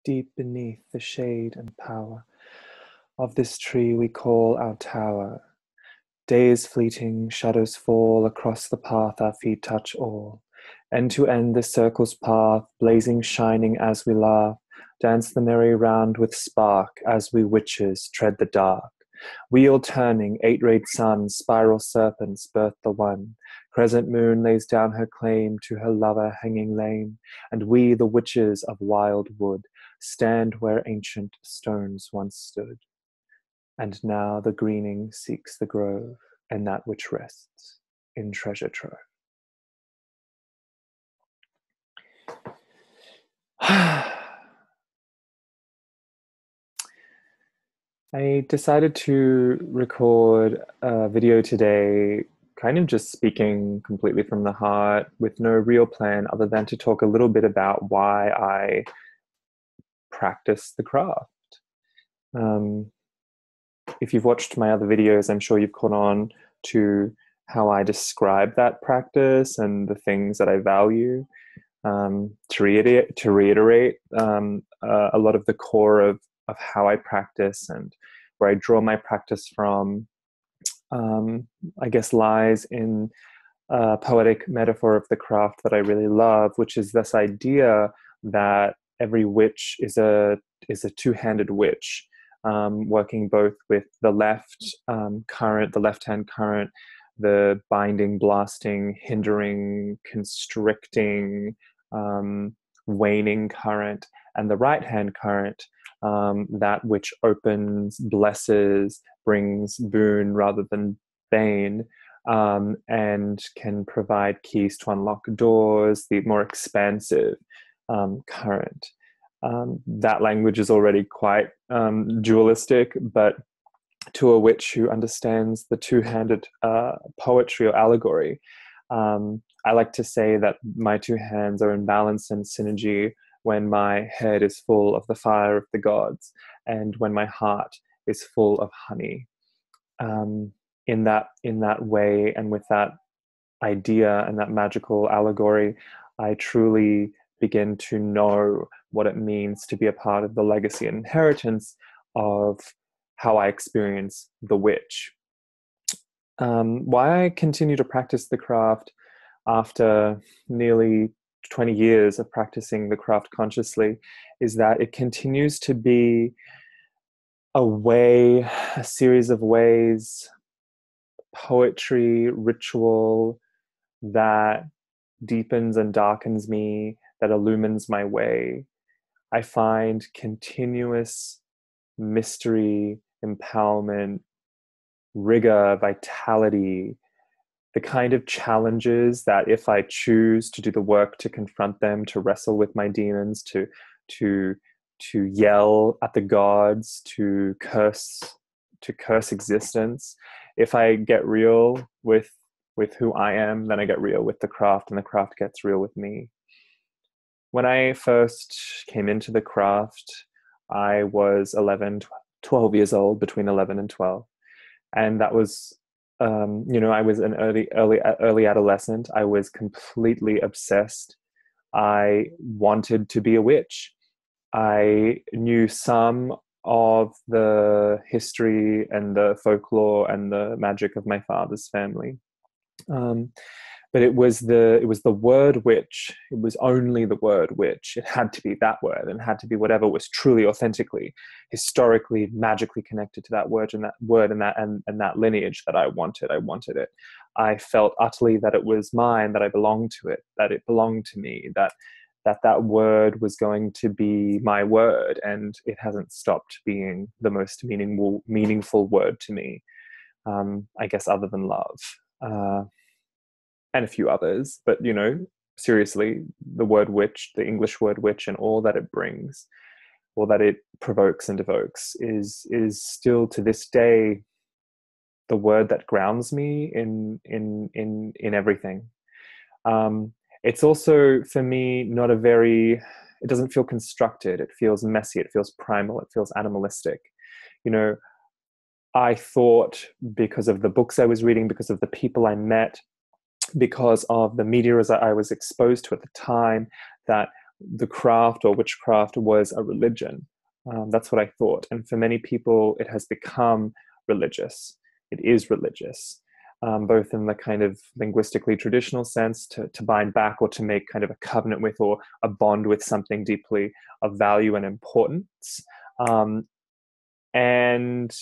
deep beneath the shade and power of this tree we call our tower. Days fleeting, shadows fall across the path our feet touch all. End to end the circle's path, blazing, shining as we laugh, dance the merry round with spark as we witches tread the dark. Wheel turning, eight-rayed sun, spiral serpents birth the one. Crescent moon lays down her claim to her lover hanging lame, and we, the witches of wild wood, stand where ancient stones once stood. And now the greening seeks the grove, and that which rests in treasure trove. I decided to record a video today, kind of just speaking completely from the heart with no real plan other than to talk a little bit about why I practice the craft. If you've watched my other videos, I'm sure you've caught on to how I describe that practice and the things that I value. To reiterate a lot of the core of how I practice and where I draw my practice from, I guess lies in a poetic metaphor of the craft that I really love, which is this idea that every witch is a two-handed witch, working both with the current, the left-hand current, the binding, blasting, hindering, constricting, waning current, and the right-hand current, that which opens, blesses, brings boon rather than bane, and can provide keys to unlock doors, the more expansive current. That language is already quite dualistic, but to a witch who understands the two-handed poetry or allegory, I like to say that my two hands are in balance and synergy when my head is full of the fire of the gods and when my heart is full of honey. In that way, and with that idea and that magical allegory, I truly begin to know what it means to be a part of the legacy and inheritance of how I experience the witch. Why I continue to practice the craft after nearly 20 years of practicing the craft consciously is that it continues to be a series of ways, poetry, ritual that deepens and darkens me, that illumines my way. I find continuous mystery, empowerment, rigor, vitality, the kind of challenges that if I choose to do the work to confront them, to wrestle with my demons, to yell at the gods, to curse existence, if I get real with who I am, then I get real with the craft, and the craft gets real with me. When I first came into the craft, I was 12 years old, between 11 and 12. And that was, I was an early adolescent. I was completely obsessed. I wanted to be a witch. I knew some of the history and the folklore and the magic of my father's family. But it was the word witch. It was only the word witch. It had to be that word, and had to be whatever was truly, authentically, historically, magically connected to that word and that lineage that I wanted. I wanted it. I felt utterly that it was mine, that I belonged to it, that it belonged to me, that word was going to be my word, and it hasn't stopped being the most meaningful word to me. I guess other than love. And a few others, but seriously, the word witch, the English word witch, and all that it brings, all that it provokes and evokes, is still to this day the word that grounds me in everything. It's also, for me, not it doesn't feel constructed. It feels messy. It feels primal. It feels animalistic. I thought, because of the books I was reading, because of the people I met, because of the media that I was exposed to at the time, that the craft or witchcraft was a religion. That's what I thought. And for many people, it has become religious. It is religious, both in the kind of linguistically traditional sense to bind back or to make kind of a covenant with or a bond with something deeply of value and importance. And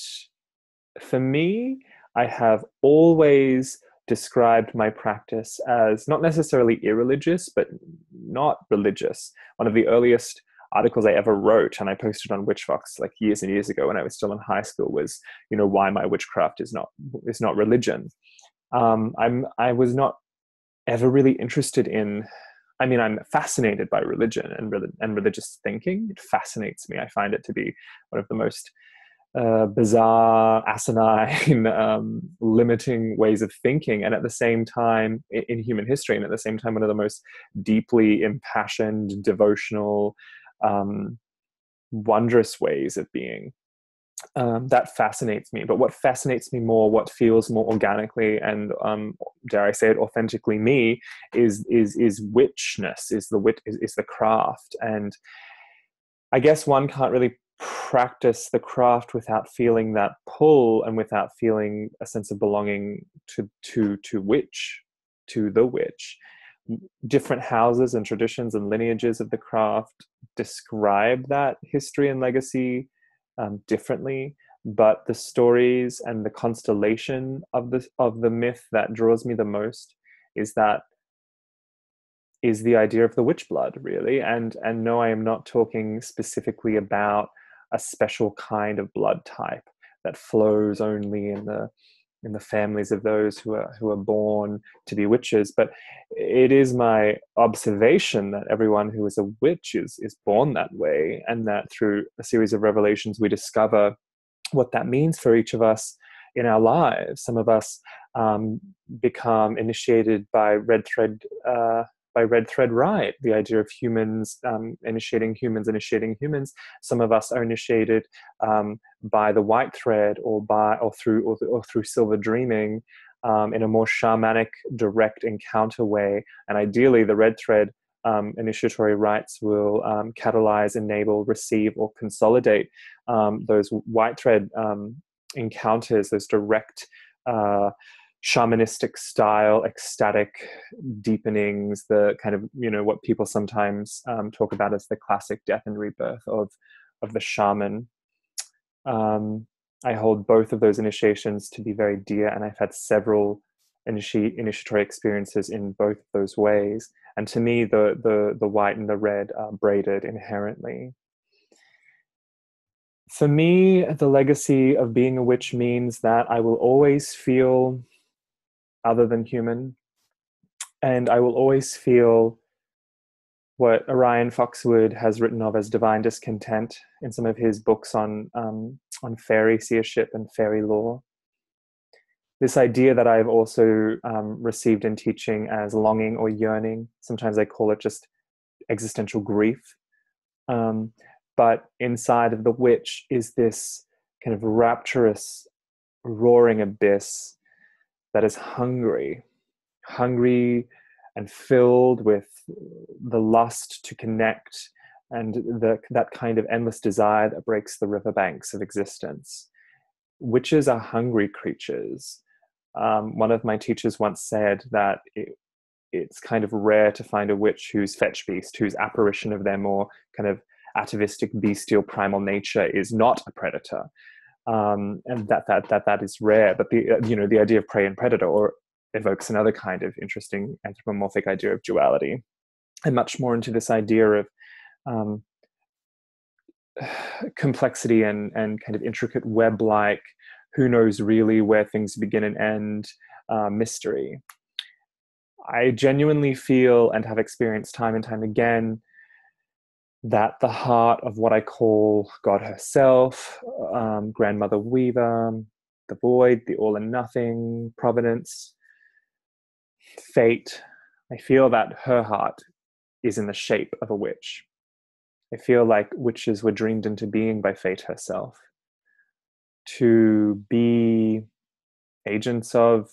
for me, I have always described my practice as not necessarily irreligious, but not religious. One of the earliest articles I ever wrote, and I posted on Witchvox like years and years ago when I was still in high school, was, why my witchcraft is not religion. I was not ever really interested in. I mean, I'm fascinated by religion and religious thinking. It fascinates me. I find it to be one of the most bizarre, asinine, limiting ways of thinking, and at the same time in human history, and at the same time one of the most deeply impassioned, devotional, wondrous ways of being. That fascinates me. But what fascinates me more, what feels more organically and dare I say it, authentically me, is witchness, is the craft. And I guess one can't really practice the craft without feeling that pull and without feeling a sense of belonging to the witch. Different houses and traditions and lineages of the craft describe that history and legacy differently, but the stories and the constellation of the myth that draws me the most is the idea of the witch blood, really. And no, I am not talking specifically about a special kind of blood type that flows only in the families of those who are born to be witches. But it is my observation that everyone who is a witch is born that way, and that through a series of revelations we discover what that means for each of us in our lives. Some of us become initiated by red thread rite, the idea of humans initiating humans. Some of us are initiated by the white thread, or through silver dreaming, in a more shamanic, direct encounter way. And ideally, the red thread initiatory rites will catalyze, enable, receive, or consolidate those white thread encounters, those direct shamanistic style, ecstatic deepenings, the kind of, what people sometimes talk about as the classic death and rebirth of the shaman. I hold both of those initiations to be very dear, and I've had several initiatory experiences in both of those ways. And to me, the white and the red are braided inherently. For me, the legacy of being a witch means that I will always feel other than human, and I will always feel what Orion Foxwood has written of as divine discontent in some of his books on fairy seership and fairy lore. This idea that I've also received in teaching as longing or yearning. Sometimes I call it just existential grief. But inside of the witch is this kind of rapturous, roaring abyss that is hungry and filled with the lust to connect, and that kind of endless desire that breaks the riverbanks of existence. Witches are hungry creatures. One of my teachers once said that it's kind of rare to find a witch whose fetch beast, whose apparition of their more kind of atavistic, bestial, primal nature is not a predator, and that is rare. But the idea of prey and predator or evokes another kind of interesting anthropomorphic idea of duality, and much more into this idea of complexity and kind of intricate web-like, who knows really where things begin and end, mystery. I genuinely feel and have experienced time and time again that the heart of what I call God herself, Grandmother Weaver, the void, the all and nothing, providence, fate, I feel that her heart is in the shape of a witch. I feel like witches were dreamed into being by fate herself, to be agents of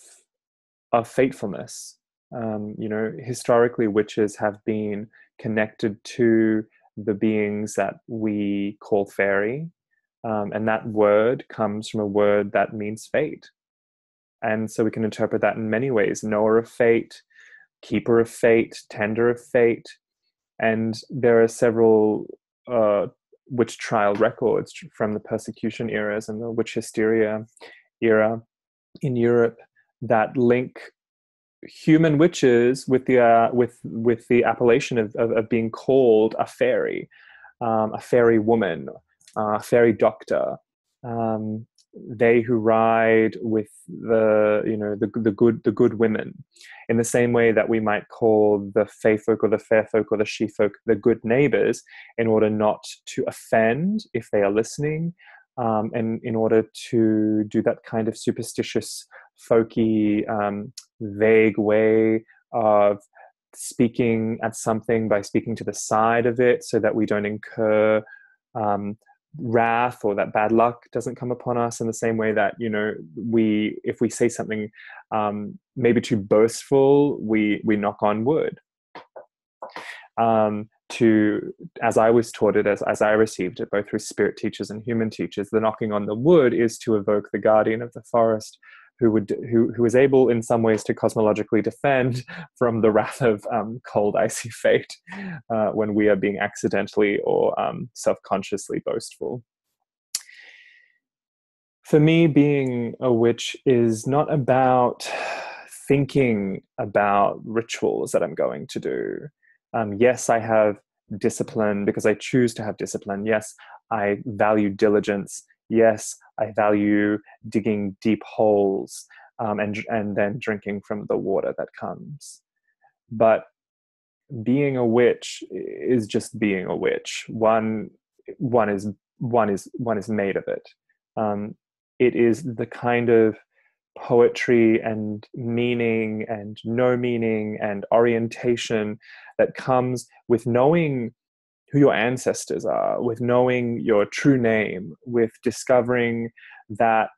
fatefulness. Historically, witches have been connected to the beings that we call fairy. And that word comes from a word that means fate. And so we can interpret that in many ways: knower of fate, keeper of fate, tender of fate. And there are several witch trial records from the persecution eras and the witch hysteria era in Europe that link human witches with the appellation of being called a fairy woman, a fairy doctor, they who ride with the good women, in the same way that we might call the fey folk or the fair folk or the she folk the good neighbors, in order not to offend if they are listening, and in order to do that kind of superstitious, folky, vague way of speaking at something by speaking to the side of it, so that we don't incur wrath, or that bad luck doesn't come upon us, in the same way that, if we say something maybe too boastful, we knock on wood. As I was taught it, as I received it, both through spirit teachers and human teachers, the knocking on the wood is to evoke the guardian of the forest, who is able in some ways to cosmologically defend from the wrath of cold, icy fate when we are being accidentally or self-consciously boastful. For me, being a witch is not about thinking about rituals that I'm going to do. Yes, I have discipline because I choose to have discipline. Yes, I value diligence. Yes, I value digging deep holes and then drinking from the water that comes. But being a witch is just being a witch. One is made of it. It is the kind of poetry and meaning and no meaning and orientation that comes with knowing who your ancestors are, with knowing your true name, with discovering that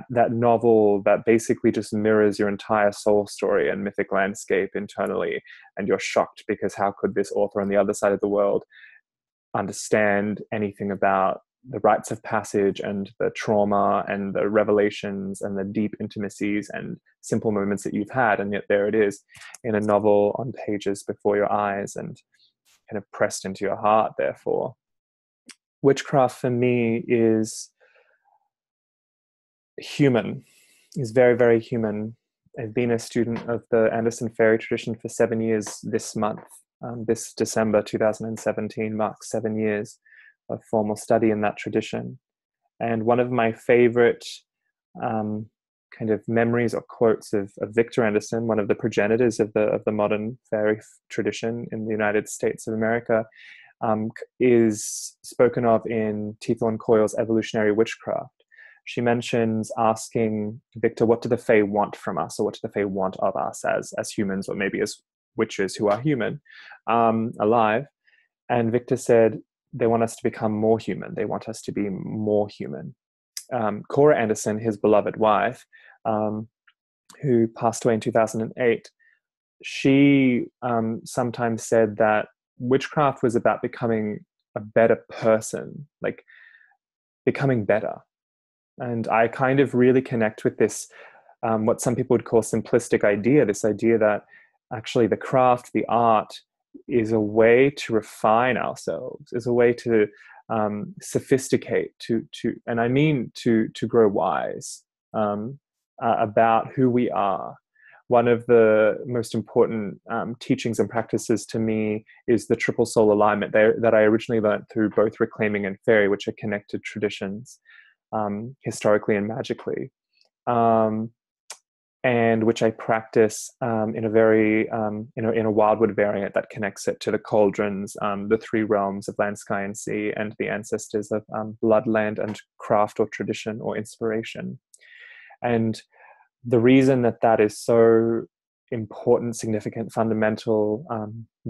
novel that basically just mirrors your entire soul story and mythic landscape internally, and you're shocked because how could this author on the other side of the world understand anything about the rites of passage and the trauma and the revelations and the deep intimacies and simple moments that you've had, and yet there it is in a novel on pages before your eyes and kind of pressed into your heart. Therefore, witchcraft for me is human, is very, very human. I've been a student of the Anderson Fairy tradition for 7 years this month. This December 2017 marks 7 years of formal study in that tradition. And one of my favorite kind of memories or quotes of Victor Anderson, one of the progenitors of the modern fairy tradition in the United States of America, is spoken of in T. Thorne Coyle's Evolutionary Witchcraft. She mentions asking Victor, what do the Fae want from us, or what do the Fae want of us as humans, or maybe as witches who are human, alive? And Victor said, they want us to become more human. They want us to be more human. Cora Anderson, his beloved wife, who passed away in 2008, she sometimes said that witchcraft was about becoming a better person, like becoming better. And I kind of really connect with this, what some people would call simplistic idea, this idea that actually the craft, the art, is a way to refine ourselves, is a way to sophisticate, and I mean to grow wise about who we are. One of the most important teachings and practices to me is the triple soul alignment that I originally learned through both Reclaiming and Fairy, which are connected traditions historically and magically. And which I practice in a very, in a Wildwood variant that connects it to the cauldrons, the three realms of land, sky, and sea, and the ancestors of blood, land, and craft or tradition or inspiration. And the reason that is so important, significant, fundamental,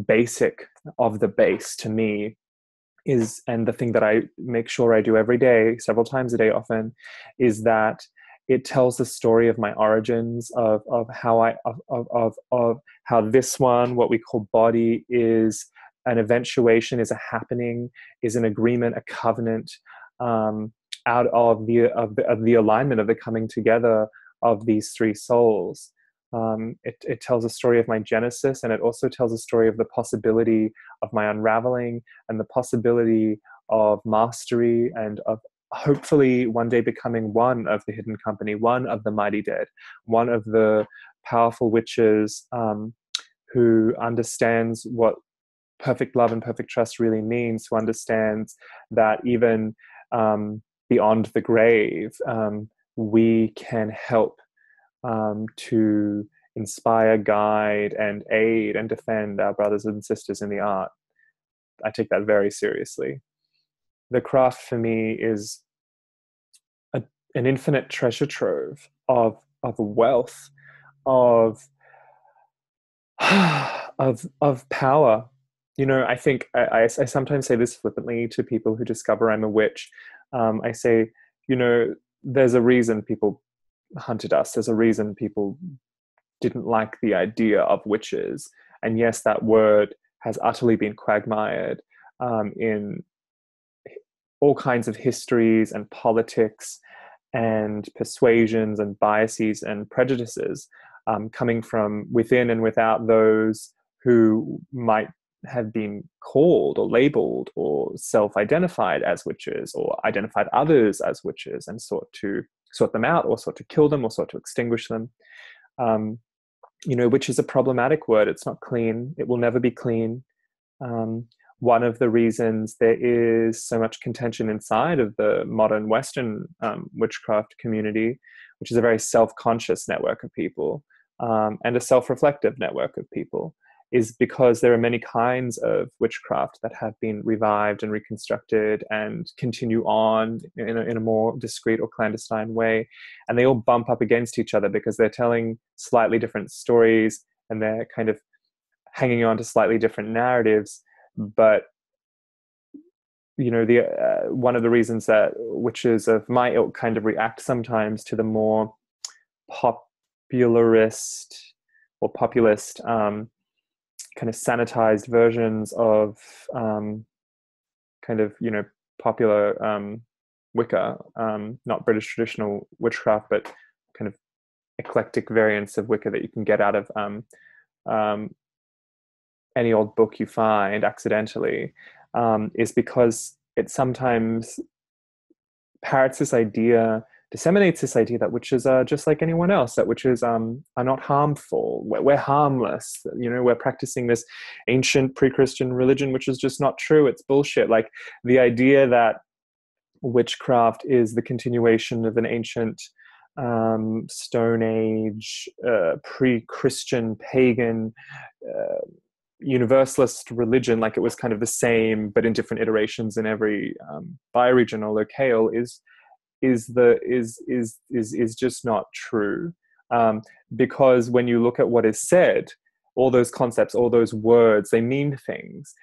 basic of the base to me is, and the thing that I make sure I do every day, several times a day often, is that it tells the story of my origins, of how how this one, what we call body, is an eventuation, is a happening, is an agreement, a covenant, out of the alignment of the coming together of these three souls. It tells a story of my genesis, and it also tells a story of the possibility of my unraveling, and the possibility of mastery, and of hopefully one day becoming one of the hidden company, one of the mighty dead, one of the powerful witches, who understands what perfect love and perfect trust really means, who understands that even beyond the grave, we can help to inspire, guide, and aid and defend our brothers and sisters in the art. I take that very seriously. The craft for me is an infinite treasure trove of wealth, of of power. You know, I think I sometimes say this flippantly to people who discover I'm a witch. I say, you know, there's a reason people hunted us. There's a reason people didn't like the idea of witches. And yes, that word has utterly been quagmired in all kinds of histories and politics and persuasions and biases and prejudices, coming from within and without those who might have been called or labeled or self-identified as witches, or identified others as witches and sought to sort them out, or sought to kill them, or sought to extinguish them. You know, witch is a problematic word. It's not clean. It will never be clean. One of the reasons there is so much contention inside of the modern Western witchcraft community, which is a very self-conscious network of people, and a self-reflective network of people, is because there are many kinds of witchcraft that have been revived and reconstructed and continue on in a more discreet or clandestine way. And they all bump up against each other because they're telling slightly different stories, and they're kind of hanging on to slightly different narratives. But you know, the one of the reasons that witches of my ilk kind of react sometimes to the more popularist or populist kind of sanitized versions of kind of, you know, popular Wicca, not British traditional witchcraft, but kind of eclectic variants of Wicca that you can get out of any old book you find accidentally, is because it sometimes parrots this idea, disseminates this idea that witches are just like anyone else, that witches are not harmful, we're harmless, you know, we're practicing this ancient pre-Christian religion, which is just not true. It's bullshit. Like the idea that witchcraft is the continuation of an ancient Stone Age, pre-Christian, pagan, universalist religion, like it was kind of the same but in different iterations in every bioregion or locale, is just not true. Because when you look at what is said, all those concepts, all those words, they mean things.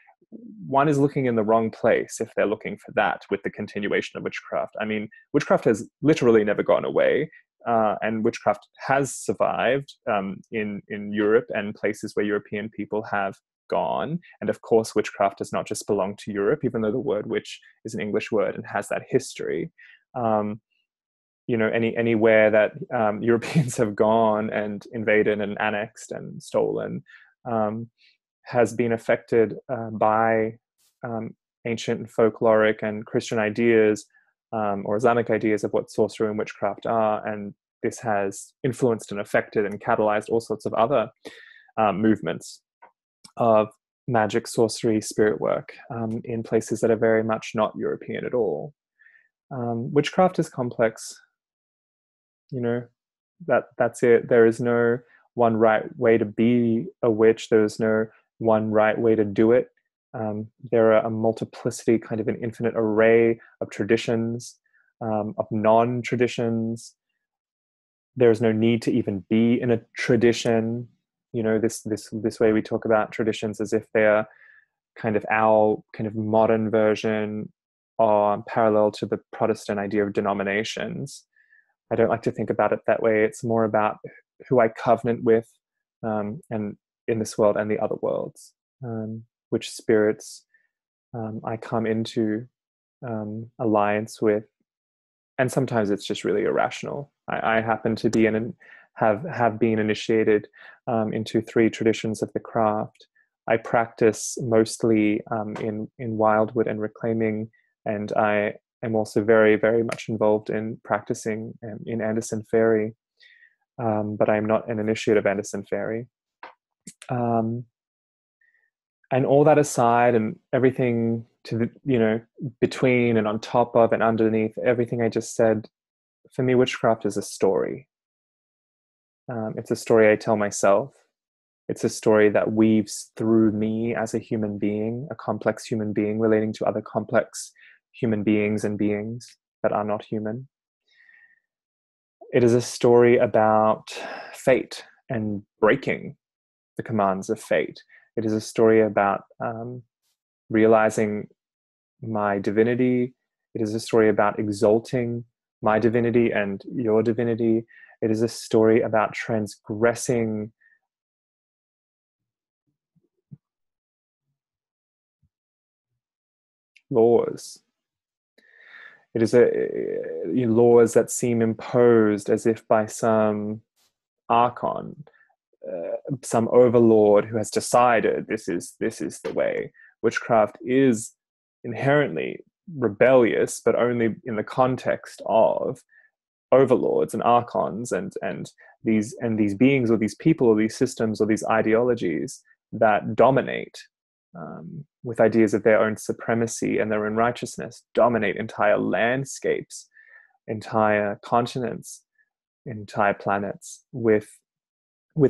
One is looking in the wrong place if they're looking for that with the continuation of witchcraft. I mean, witchcraft has literally never gone away, and witchcraft has survived in Europe and places where European people have gone. And of course, witchcraft does not just belong to Europe, even though the word witch is an English word and has that history. You know, anywhere that Europeans have gone and invaded and annexed and stolen has been affected by ancient and folkloric and Christian ideas, or Islamic ideas of what sorcery and witchcraft are. And this has influenced and affected and catalyzed all sorts of other movements of magic, sorcery, spirit work in places that are very much not European at all. Witchcraft is complex. You know, that's it. There is no one right way to be a witch. There is no one right way to do it. There are a multiplicity, kind of an infinite array of traditions, of non-traditions. There is no need to even be in a tradition. You know, this way we talk about traditions as if they're kind of our kind of modern version or parallel to the Protestant idea of denominations. I don't like to think about it that way. It's more about who I covenant with, and in this world and the other worlds. which spirits I come into alliance with. And sometimes it's just really irrational. I happen to be have been initiated into 3 traditions of the craft. I practice mostly in wildwood and reclaiming, and I am also very, very much involved in practicing in Anderson Fairy, but I'm not an initiate of Anderson Fairy. And all that aside, and everything to the between and on top of and underneath everything I just said, for me, witchcraft is a story. It's a story I tell myself. It's a story that weaves through me as a human being, a complex human being relating to other complex human beings and beings that are not human. It is a story about fate and breaking the commands of fate. It is a story about realizing my divinity. It is a story about exalting my divinity and your divinity. It is a story about transgressing laws. It is laws that seem imposed as if by some archon, some overlord who has decided this is the way. Witchcraft is inherently rebellious, but only in the context of overlords and archons and these beings or these people or these systems or these ideologies that dominate with ideas of their own supremacy and their own righteousness, dominate entire landscapes, entire continents, entire planets with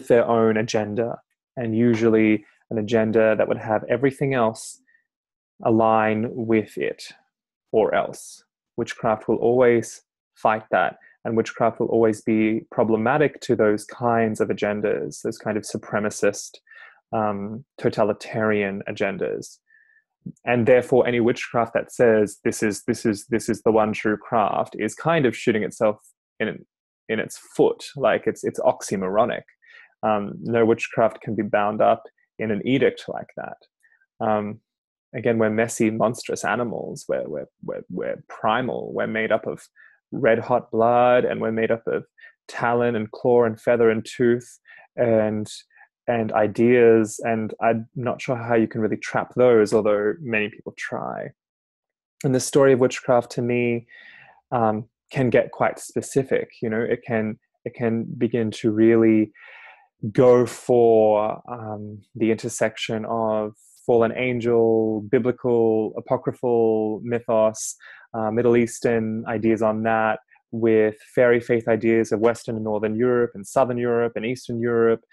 their own agenda, and usually an agenda that would have everything else align with it or else. Witchcraft will always fight that, and witchcraft will always be problematic to those kinds of agendas, those kind of supremacist, totalitarian agendas. And therefore, any witchcraft that says this is the one true craft is kind of shooting itself in its foot, like it's oxymoronic. No witchcraft can be bound up in an edict like that. Again, we're messy, monstrous animals. We're primal. We're made up of red hot blood, and we're made up of talon and claw and feather and tooth and ideas. And I'm not sure how you can really trap those, although many people try. And the story of witchcraft, to me, can get quite specific. It can begin to really go for the intersection of fallen angel, biblical, apocryphal mythos, Middle Eastern ideas on that, with fairy faith ideas of Western and Northern Europe and Southern Europe and Eastern Europe,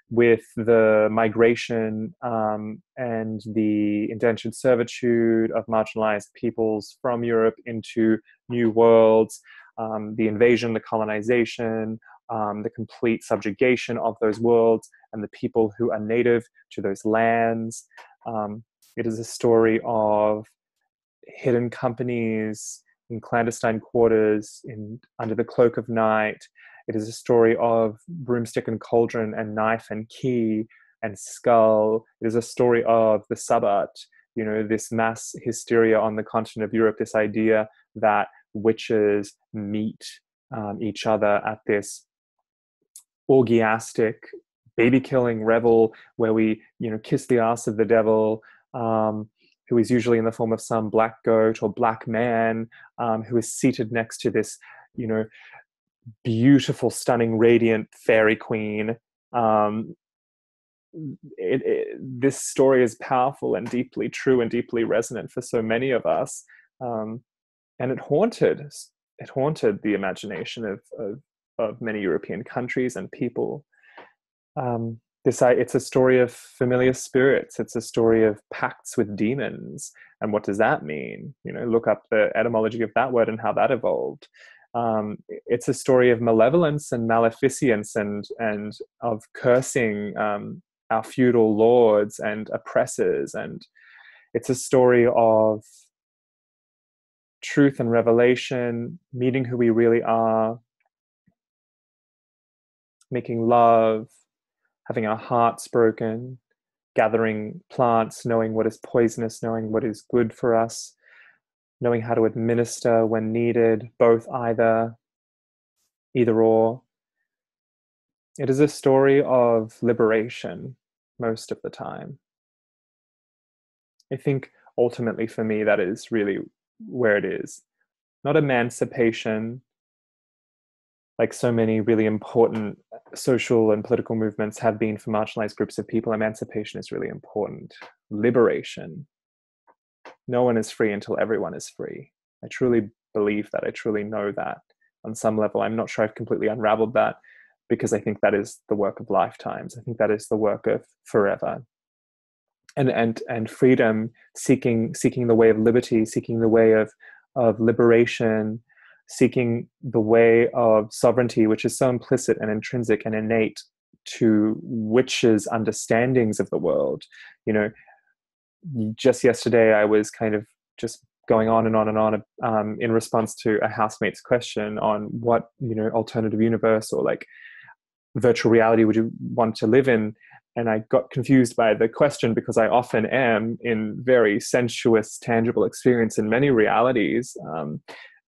with the migration and the indentured servitude of marginalized peoples from Europe into new worlds, the invasion, the colonization, the complete subjugation of those worlds and the people who are native to those lands. It is a story of hidden companies in clandestine quarters under the cloak of night. It is a story of broomstick and cauldron and knife and key and skull. It is a story of the Sabbat, this mass hysteria on the continent of Europe, this idea that witches meet each other at this orgiastic baby-killing revel where we, kiss the ass of the devil, who is usually in the form of some black goat or black man, who is seated next to this, beautiful, stunning, radiant fairy queen. This story is powerful and deeply true and deeply resonant for so many of us, and it haunted the imagination of many European countries and people. It's a story of familiar spirits. It's a story of pacts with demons. And what does that mean? Look up the etymology of that word and how that evolved. It's a story of malevolence and maleficence and of cursing our feudal lords and oppressors. And it's a story of truth and revelation, meeting who we really are, making love, having our hearts broken, gathering plants, knowing what is poisonous, knowing what is good for us, knowing how to administer when needed, both either or. It is a story of liberation most of the time. I think ultimately for me, that is really where it is. Not emancipation, like so many really important social and political movements have been for marginalized groups of people. Emancipation is really important. Liberation. No one is free until everyone is free. I truly believe that. I truly know that on some level. I'm not sure I've completely unraveled that, because I think that is the work of lifetimes. I think that is the work of forever. And freedom, seeking the way of liberty, seeking the way of liberation, seeking the way of sovereignty, which is so implicit and intrinsic and innate to witches' understandings of the world. You know, just yesterday I was kind of just going on and on and on in response to a housemate's question on what, alternative universe or like virtual reality would you want to live in. And I got confused by the question, because I often am in very sensuous, tangible experience in many realities,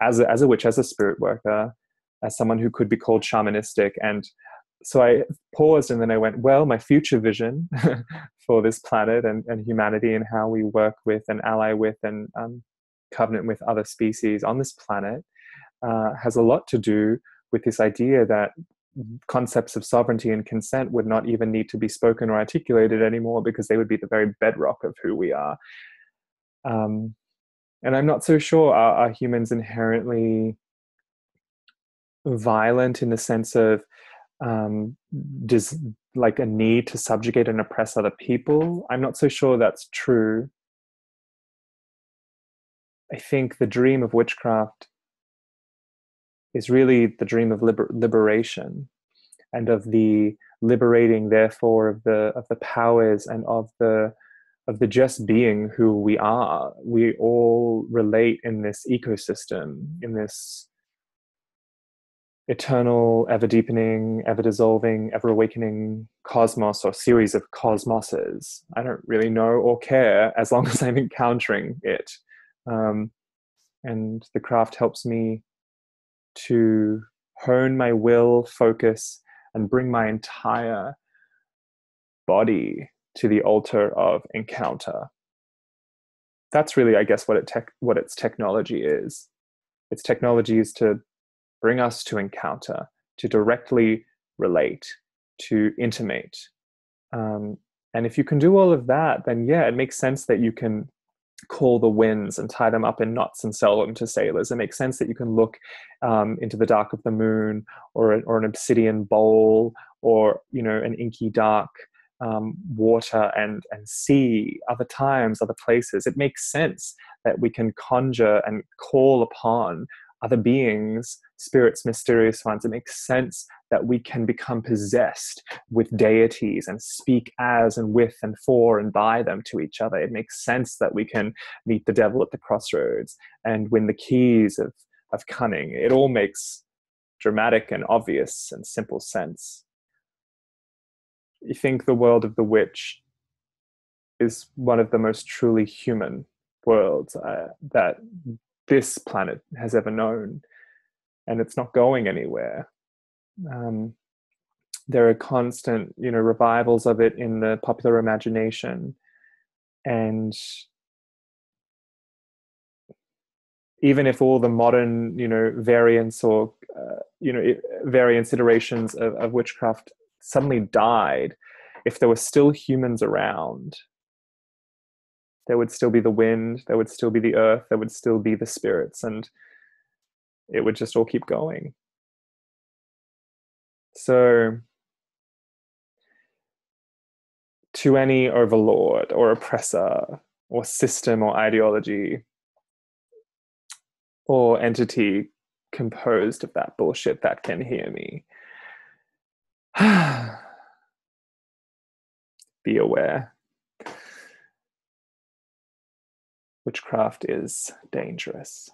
as a witch, as a spirit worker, as someone who could be called shamanistic. And so I paused, and then I went, well, my future vision for this planet and humanity, and how we work with and ally with and covenant with other species on this planet, has a lot to do with this idea that concepts of sovereignty and consent would not even need to be spoken or articulated anymore, because they would be the very bedrock of who we are. And I'm not so sure, are humans inherently violent in the sense of does like a need to subjugate and oppress other people? I'm not so sure that's true. I think the dream of witchcraft is really the dream of liberation, and of the liberating, therefore, of the powers and of the just being who we are. We all relate in this ecosystem, in this eternal, ever deepening, ever dissolving, ever awakening cosmos, or series of cosmoses. I don't really know or care, as long as I'm encountering it. And the craft helps me to hone my will, focus, and bring my entire body to the altar of encounter. That's really, I guess, what its technology is. Its technology is to bring us to encounter, to directly relate, to intimate. And if you can do all of that, then yeah, it makes sense that you can call the winds and tie them up in knots and sell them to sailors. It makes sense that you can look into the dark of the moon, or an obsidian bowl, or an inky dark water, and see other times, other places. It makes sense that we can conjure and call upon other beings, spirits, mysterious ones. It makes sense that we can become possessed with deities and speak as and with and for and by them to each other. It makes sense that we can meet the devil at the crossroads and win the keys of cunning. It all makes dramatic and obvious and simple sense. You think the world of the witch is one of the most truly human worlds that this planet has ever known, and it's not going anywhere. There are constant, revivals of it in the popular imagination, and even if all the modern, variants or variants, iterations of witchcraft suddenly died, if there were still humans around, there would still be the wind, there would still be the earth, there would still be the spirits, and it would just all keep going. So, to any overlord or oppressor or system or ideology or entity composed of that bullshit that can hear me, be aware. Witchcraft is dangerous.